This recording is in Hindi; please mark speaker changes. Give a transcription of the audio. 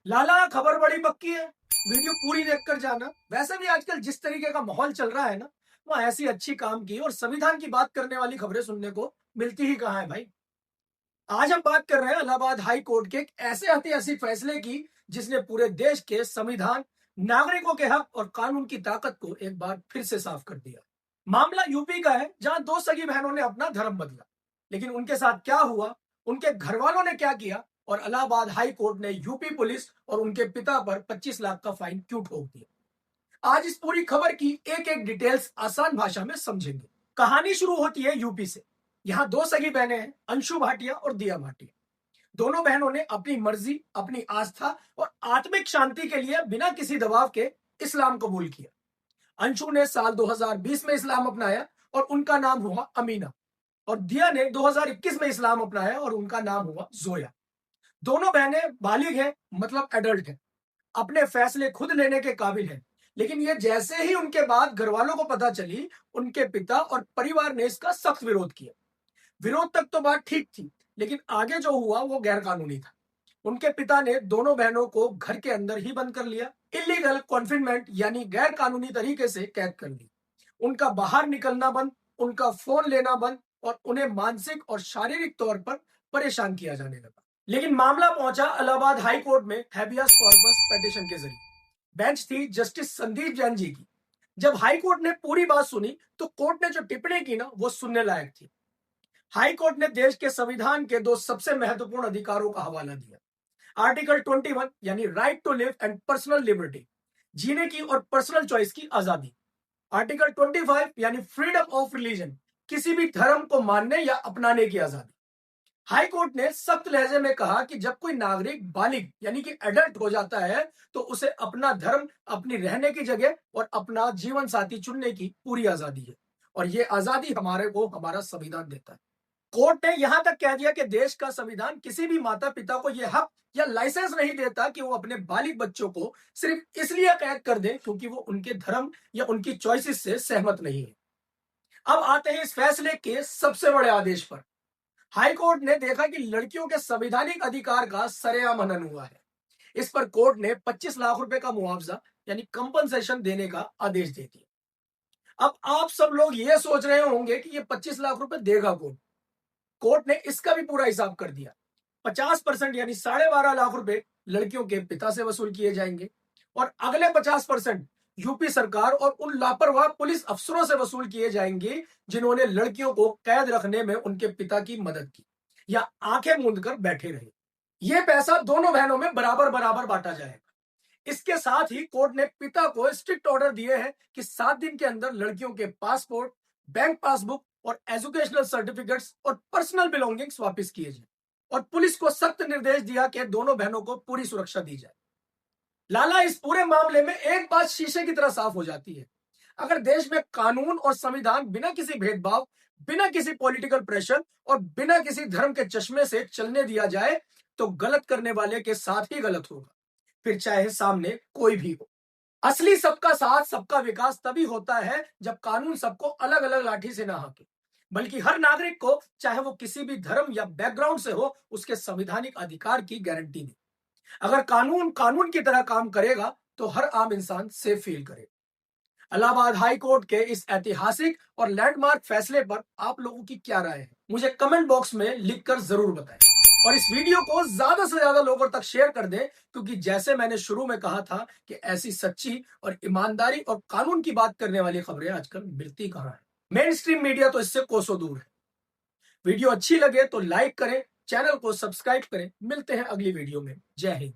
Speaker 1: लाला खबर बड़ी पक्की है। वीडियो पूरी देखकर जाना। वैसे भी आजकल जिस तरीके का माहौल चल रहा है ना, वहाँ ऐसी अच्छी काम की और संविधान की बात करने वाली खबरें सुनने को मिलती ही कहाँ है भाई। आज हम बात कर रहे हैं इलाहाबाद हाई कोर्ट के एक ऐसे ऐतिहासिक फैसले की जिसने पूरे देश के संविधान, नागरिकों के हक और कानून की ताकत को एक बार फिर से साफ कर दिया। मामला यूपी का है, जहां दो सगी बहनों ने अपना धर्म बदला, लेकिन उनके साथ क्या हुआ, उनके घर वालों ने क्या किया और इलाहाबाद हाई कोर्ट ने यूपी पुलिस और उनके पिता पर 25 लाख का फाइन क्यों ठोक दिया। आज इस पूरी खबर की एक एक डिटेल्स आसान भाषा में समझेंगे। कहानी शुरू होती है यूपी से। यहाँ दो सगी बहनें हैं, अंशु भाटिया और दिया भाटिया। दोनों बहनों ने अपनी मर्जी, अपनी आस्था और आत्मिक शांति के लिए बिना किसी दबाव के इस्लाम कबूल किया। अंशु ने साल 2020 में इस्लाम अपनाया और उनका नाम हुआ अमीना, और दिया ने 2021 में इस्लाम अपनाया और उनका नाम हुआ जोया। दोनों बहनें बालिग हैं, मतलब एडल्ट हैं, अपने फैसले खुद लेने के काबिल हैं। लेकिन ये जैसे ही उनके बाद घर वालों को पता चली, उनके पिता और परिवार ने इसका सख्त विरोध किया। विरोध तक तो बात ठीक थी, लेकिन आगे जो हुआ वो गैर कानूनी था। उनके पिता ने दोनों बहनों को घर के अंदर ही बंद कर लिया, इलीगल कॉन्फिनमेंट यानी गैर कानूनी तरीके से कैद कर ली। उनका बाहर निकलना बंद, उनका फोन लेना बंद और उन्हें मानसिक और शारीरिक तौर पर परेशान किया जाने लगा। लेकिन मामला पहुंचा इलाहाबाद हाई कोर्ट में हैबियस कॉर्पस पिटीशन के जरिए। बेंच थी जस्टिस संदीप जैन जी की। जब हाई कोर्ट ने पूरी बात सुनी तो कोर्ट ने जो टिप्पणी की ना, वो सुनने लायक थी। हाई कोर्ट ने देश के संविधान के दो सबसे महत्वपूर्ण अधिकारों का हवाला दिया। आर्टिकल 21 यानी right to live and personal liberty, जीने की और पर्सनल चॉइस की आजादी। आर्टिकल 25 यानी फ्रीडम ऑफ रिलीजन, किसी भी धर्म को मानने या अपनाने की आजादी। हाई कोर्ट ने सख्त लहजे में कहा कि जब कोई नागरिक बालिग यानी कि एडल्ट हो जाता है, तो उसे अपना धर्म, अपनी रहने की जगह और अपना जीवन साथी चुनने की पूरी आजादी है, और ये आजादी हमारे को हमारा संविधान देता है। कोर्ट ने यहां तक कह दिया कि देश का संविधान किसी भी माता पिता को यह हक या लाइसेंस नहीं देता कि वो अपने बालिग बच्चों को सिर्फ इसलिए कैद कर दे क्योंकि वो उनके धर्म या उनकी चॉइसेस से सहमत नहीं है। अब आते हैं इस फैसले के सबसे बड़े आदेश पर। हाई कोर्ट ने देखा कि लड़कियों के संवैधानिक अधिकार का सरेआम हनन हुआ है। इस पर कोर्ट ने 25 लाख रुपए का मुआवजा यानी कंपनसेशन देने का आदेश दे दिया। अब आप सब लोग ये सोच रहे होंगे कि ये 25 लाख रुपए देगा कौन। कोर्ट ने इसका भी पूरा हिसाब कर दिया। 50% यानी 12.5 लाख रुपए लड़कियों के पिता से वसूल किए जाएंगे और अगले 50% यूपी सरकार और उन लापरवाह पुलिस अफसरों से वसूल किए जाएंगे जिन्होंने लड़कियों को कैद रखने में उनके पिता की मदद की या आंखें मूंद कर बैठे रहे। यह पैसा दोनों बहनों में बराबर बराबर बांटा जाएगा। इसके साथ ही कोर्ट ने पिता को स्ट्रिक्ट ऑर्डर दिए हैं कि 7 दिन के अंदर लड़कियों के पासपोर्ट, बैंक पासबुक और एजुकेशनल सर्टिफिकेट्स और पर्सनल बिलोंगिंग्स वापस किए जाए, और पुलिस को सख्त निर्देश दिया कि दोनों बहनों को पूरी सुरक्षा दी जाए। लाला, इस पूरे मामले में एक बात शीशे की तरह साफ हो जाती है। अगर देश में कानून और संविधान बिना किसी भेदभाव, बिना किसी पॉलिटिकल प्रेशर और बिना किसी धर्म के चश्मे से चलने दिया जाए, तो गलत करने वाले के साथ ही गलत होगा, फिर चाहे सामने कोई भी हो। असली सबका साथ, सबका विकास तभी होता है जब कानून सबको अलग अलग लाठी से ना हाके, बल्कि हर नागरिक को, चाहे वो किसी भी धर्म या बैकग्राउंड से हो, उसके संवैधानिक अधिकार की गारंटी दे। अगर कानून कानून की तरह काम करेगा तो हर आम इंसान सेफ फील करेगा। इलाहाबाद हाई कोर्ट के इस ऐतिहासिक और लैंडमार्क फैसले पर आप लोगों की क्या राय है, मुझे कमेंट बॉक्स में लिखकर जरूर बताएं। और इस वीडियो को ज्यादा से ज्यादा लोगों तक शेयर कर दें, क्योंकि जैसे मैंने शुरू में कहा था कि ऐसी सच्ची और ईमानदारी और कानून की बात करने वाली खबरें आजकल मिलती कहां है। मेन स्ट्रीम मीडिया तो इससे कोसों दूर है। वीडियो अच्छी लगे तो लाइक करें, चैनल को सब्सक्राइब करें। मिलते हैं अगली वीडियो में। जय हिंद।